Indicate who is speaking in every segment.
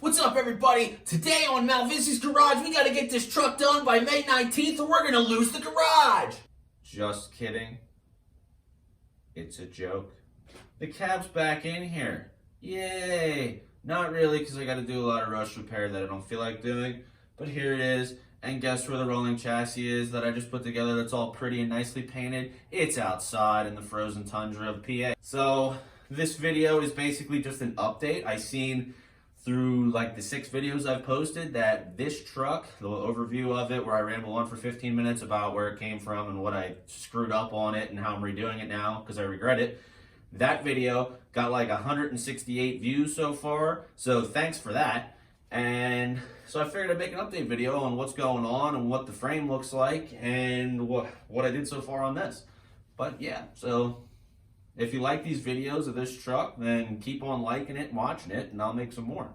Speaker 1: What's up, everybody? Today on Malvizzi's Garage, we gotta get this truck done by May 19th or we're gonna lose the garage.
Speaker 2: Just kidding. It's a joke. The cab's back in here. Yay! Not really, because I gotta do a lot of rust repair that I don't feel like doing. But here it is. And guess where the rolling chassis is that I just put together that's all pretty and nicely painted? It's outside in the frozen tundra of PA. So this video is basically just an update. I seen through like the 6 videos I've posted that this truck, the overview of it where I ramble on for 15 minutes about where it came from and what I screwed up on it and how I'm redoing it now because I regret it. That video got like 168 views so far, so thanks for that. And so I figured I'd make an update video on what's going on and what the frame looks like and what I did so far on this. But yeah, so if you like these videos of this truck, then keep on liking it and watching it, and I'll make some more.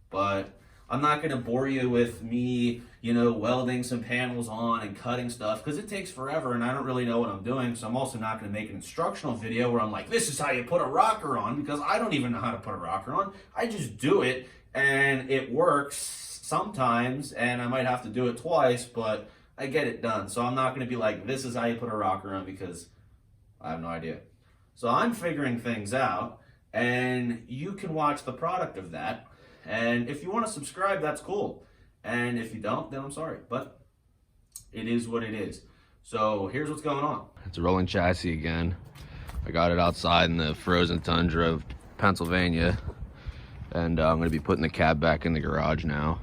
Speaker 2: But I'm not going to bore you with me, welding some panels on and cutting stuff, because it takes forever, and I don't really know what I'm doing, so I'm also not going to make an instructional video where I'm like, this is how you put a rocker on, because I don't even know how to put a rocker on. I just do it, and it works sometimes, and I might have to do it twice, but I get it done. So I'm not going to be like, this is how you put a rocker on, because I have no idea. So I'm figuring things out, and you can watch the product of that. And if you want to subscribe, that's cool. And if you don't, then I'm sorry. But it is what it is. So here's what's going on.
Speaker 3: It's a rolling chassis again. I got it outside in the frozen tundra of Pennsylvania. And I'm going to be putting the cab back in the garage now.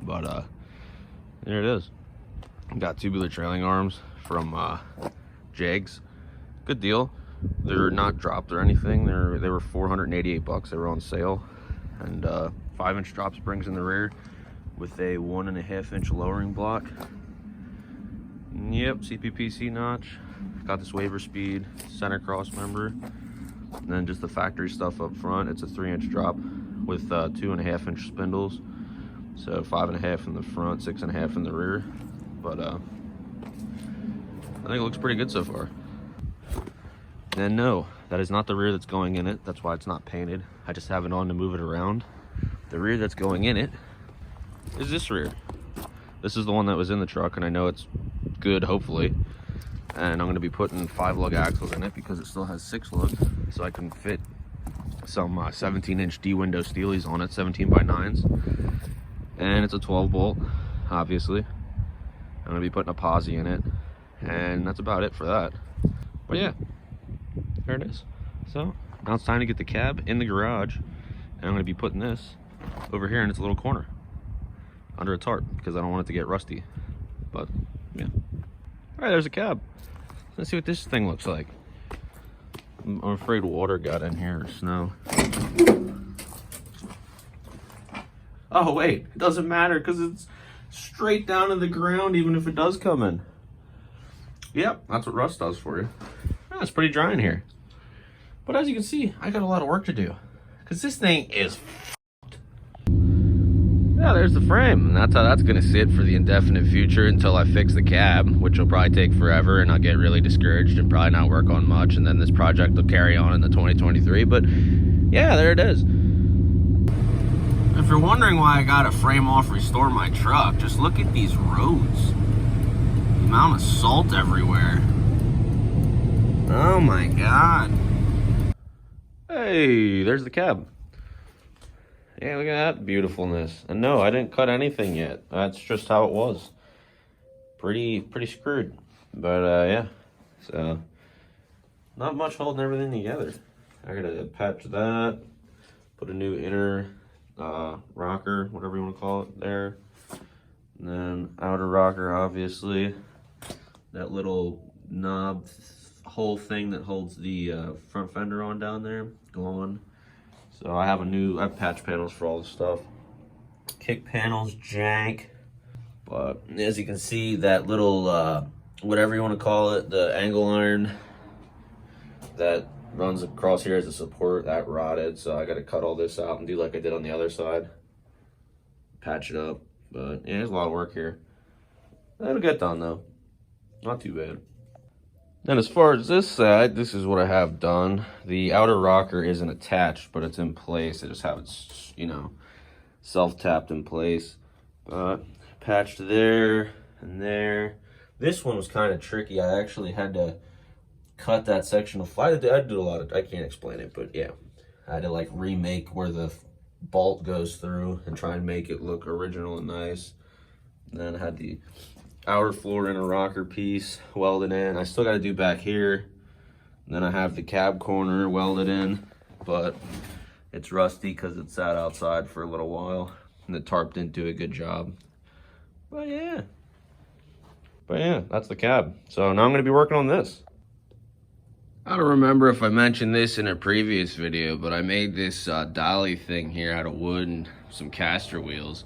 Speaker 3: But there it is. Got tubular trailing arms from Jags. Good deal. They're not dropped or anything. They were 488 bucks. They were on sale. And 5-inch drop springs in the rear with a 1.5-inch lowering block. Yep, CPPC notch. Got this waiver speed center cross member. And then just the factory stuff up front. It's a 3-inch drop with 2.5-inch spindles. So 5.5 in the front, 6.5 in the rear. But I think it looks pretty good so far. And no, that is not the rear that's going in it. That's why it's not painted. I just have it on to move it around. The rear that's going in it is this rear. This is the one that was in the truck, and I know it's good, hopefully. And I'm gonna be putting 5-lug axles in it because it still has 6-lug. So I can fit some 17-inch D-window steelies on it, 17x9s. And it's a 12-bolt, obviously. I'm gonna be putting a posi in it. And that's about it for that. But yeah. There it is. So now it's time to get the cab in the garage, and I'm going to be putting this over here in its little corner under a tarp because I don't want it to get rusty. But yeah, all right, there's a cab. Let's see what this thing looks like. I'm afraid water got in here or snow. Oh wait, it doesn't matter because it's straight down to the ground even if it does come in. Yep, that's what rust does for you. Oh, it's pretty dry in here. But as you can see, I got a lot of work to do. Because this thing is f***ed. Yeah, there's the frame. And that's how that's going to sit for the indefinite future until I fix the cab, which will probably take forever, and I'll get really discouraged and probably not work on much. And then this project will carry on into 2023. But yeah, there it is. If you're wondering why I got to frame off restore my truck, just look at these roads. The amount of salt everywhere. Oh my God. Hey, there's the cab. Yeah, look at that beautifulness. And no, I didn't cut anything yet. That's just how it was. Pretty screwed. But yeah, so not much holding everything together. I gotta patch that, put a new inner rocker, whatever you want to call it, there. And then outer rocker, obviously. That little knob whole thing that holds the front fender on down there gone. So I have patch panels for all the stuff. Kick panels jank, but as you can see, that little whatever you want to call it, the angle iron that runs across here as a support, that rotted. So I got to cut all this out and do like I did on the other side, patch it up. But yeah, there's a lot of work here. It'll get done though, not too bad. Then as far as this side, this is what I have done. The outer rocker isn't attached, but it's in place. I just have it, self-tapped in place. But patched there and there. This one was kind of tricky. I actually had to cut that section of I did a lot of, I can't explain it, but yeah. I had to like remake where the bolt goes through and try and make it look original and nice. And then I had the outer floor inner rocker piece welded in. I still got to do back here. And then I have the cab corner welded in, but it's rusty because it sat outside for a little while and the tarp didn't do a good job. But yeah, that's the cab. So now I'm going to be working on this. I don't remember if I mentioned this in a previous video, but I made this dolly thing here out of wood and some caster wheels.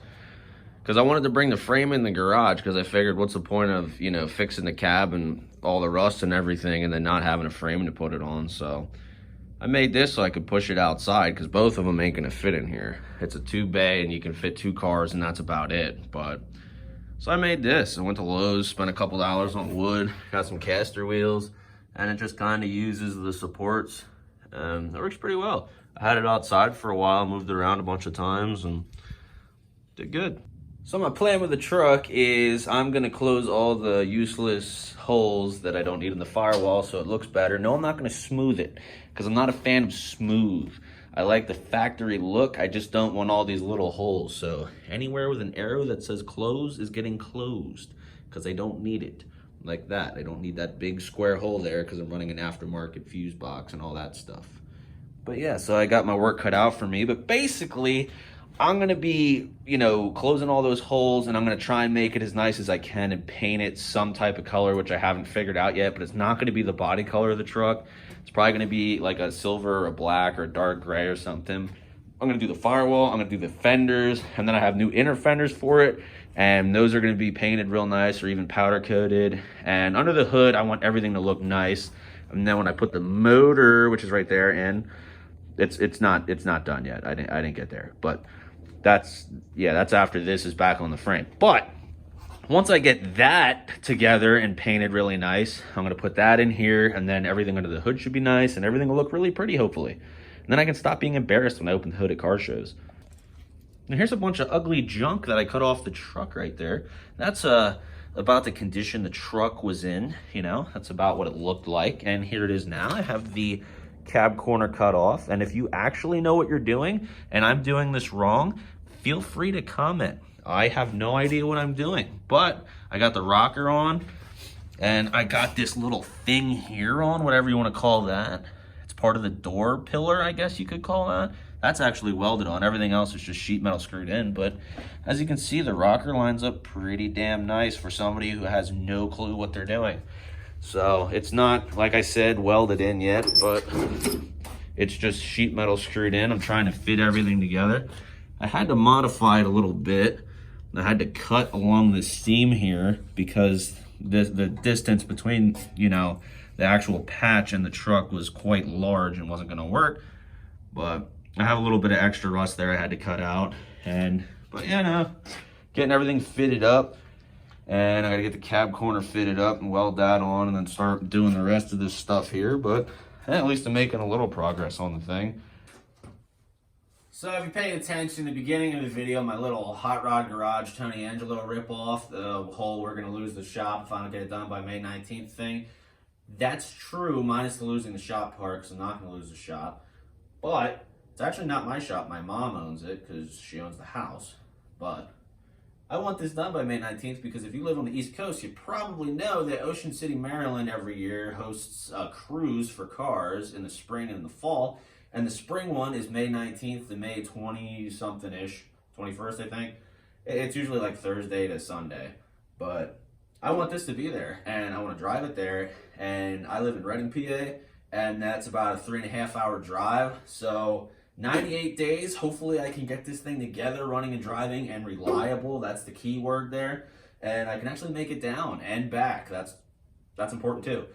Speaker 3: Because I wanted to bring the frame in the garage, because I figured what's the point of, you know, fixing the cab and all the rust and everything and then not having a frame to put it on. So I made this so I could push it outside, because both of them ain't going to fit in here. It's a 2-bay and you can fit 2 cars and that's about it. But so I made this. I went to Lowe's, spent a couple dollars on wood, got some caster wheels, and it just kind of uses the supports. It works pretty well. I had it outside for a while, moved it around a bunch of times and did good. So my plan with the truck is I'm gonna close all the useless holes that I don't need in the firewall so it looks better. No, I'm not gonna smooth it because I'm not a fan of smooth. I like the factory look. I just don't want all these little holes. So anywhere with an arrow that says close is getting closed because I don't need it like that. I don't need that big square hole there because I'm running an aftermarket fuse box and all that stuff. But yeah, so I got my work cut out for me. But basically, I'm gonna be, you know, closing all those holes and I'm gonna try and make it as nice as I can and paint it some type of color, which I haven't figured out yet, but it's not gonna be the body color of the truck. It's probably gonna be like a silver or a black or a dark gray or something. I'm gonna do the firewall, I'm gonna do the fenders, and then I have new inner fenders for it, and those are gonna be painted real nice or even powder coated. And under the hood, I want everything to look nice. And then when I put the motor, which is right there, in, it's not done yet. I didn't get there, but that's after this is back on the frame. But once I get that together and painted really nice, I'm gonna put that in here, and then everything under the hood should be nice and everything will look really pretty, hopefully. And then I can stop being embarrassed when I open the hood at car shows. And here's a bunch of ugly junk that I cut off the truck right there. That's about the condition the truck was in, you know, that's about what it looked like. And here it is now. I have the cab corner cut off. And if you actually know what you're doing and I'm doing this wrong, feel free to comment. I have no idea what I'm doing, but I got the rocker on and I got this little thing here on, whatever you want to call that. It's part of the door pillar, I guess you could call that. That's actually welded on. Everything else is just sheet metal screwed in, but as you can see, the rocker lines up pretty damn nice for somebody who has no clue what they're doing. So it's not, like I said, welded in yet, but it's just sheet metal screwed in. I'm trying to fit everything together. I had to modify it a little bit. I had to cut along the seam here because the distance between, you know, the actual patch and the truck was quite large and wasn't gonna work. But I have a little bit of extra rust there I had to cut out. But you know, getting everything fitted up. And I gotta get the cab corner fitted up and weld that on and then start doing the rest of this stuff here. But at least I'm making a little progress on the thing.
Speaker 1: So if you pay attention in the beginning of the video, my little Hot Rod Garage Tony Angelo ripoff, the whole we're going to lose the shop if I don't get it done by May 19th thing, that's true minus the losing the shop part because I'm not going to lose the shop. But it's actually not my shop. My mom owns it because she owns the house. But I want this done by May 19th because if you live on the East Coast, you probably know that Ocean City, Maryland every year hosts a cruise for cars in the spring and in the fall. And the spring one is May 19th to May 20-something-ish, 21st, I think. It's usually like Thursday to Sunday. But I want this to be there, and I want to drive it there. And I live in Reading, PA, and that's about a 3.5-hour drive. So 98 days, hopefully I can get this thing together, running and driving, and reliable. That's the key word there. And I can actually make it down and back. That's important too.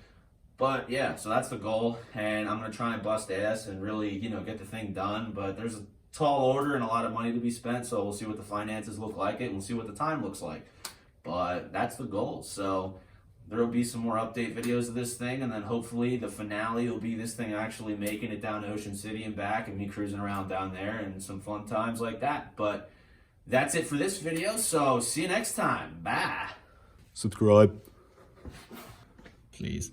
Speaker 1: But yeah, so that's the goal, and I'm gonna try and bust ass and really, you know, get the thing done. But there's a tall order and a lot of money to be spent, so we'll see what the finances look like and we'll see what the time looks like. But that's the goal. So there will be some more update videos of this thing, and then hopefully the finale will be this thing actually making it down to Ocean City and back, and me cruising around down there and some fun times like that. But That's it for this video, so see you next time. Bye.
Speaker 4: Subscribe.
Speaker 3: Please.